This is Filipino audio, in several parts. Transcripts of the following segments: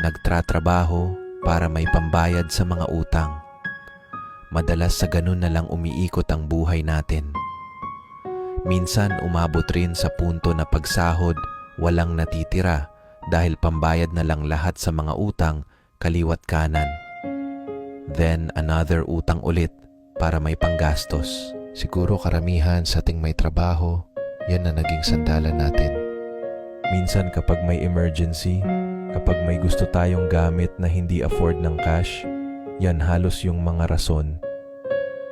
Nagtratrabaho para may pambayad sa mga utang. Madalas sa ganun na lang umiikot ang buhay natin. Minsan umabot rin sa punto na pagsahod, walang natitira dahil pambayad na lang lahat sa mga utang kaliwat kanan. Then another utang ulit para may panggastos. Siguro karamihan sa ating may trabaho, yan na naging sandalan natin. Minsan kapag may emergency, kapag may gusto tayong gamit na hindi afford ng cash, yan halos yung mga rason.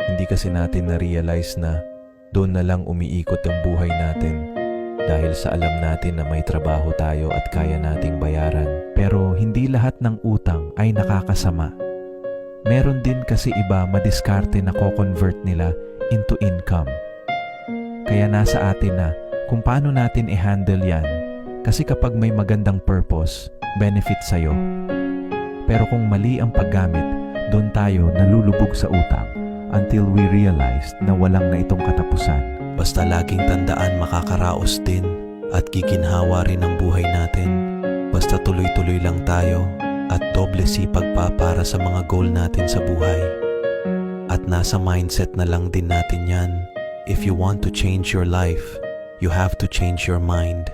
Hindi kasi natin na-realize na doon na lang umiikot ang buhay natin dahil sa alam natin na may trabaho tayo at kaya nating bayaran. Pero hindi lahat ng utang ay nakakasama. Meron din kasi iba madiskarte na ko-convert nila into income. Kaya nasa atin na kung paano natin i-handle yan. Kasi kapag may magandang purpose, benefit sa'yo. Pero kung mali ang paggamit, doon tayo nalulubog sa utang until we realized na walang na itong katapusan. Basta laging tandaan makakaraos din at giginhawa rin ang buhay natin. Basta tuloy-tuloy lang tayo at doble sipag pa para sa mga goal natin sa buhay. At nasa mindset na lang din natin yan. If you want to change your life, you have to change your mind.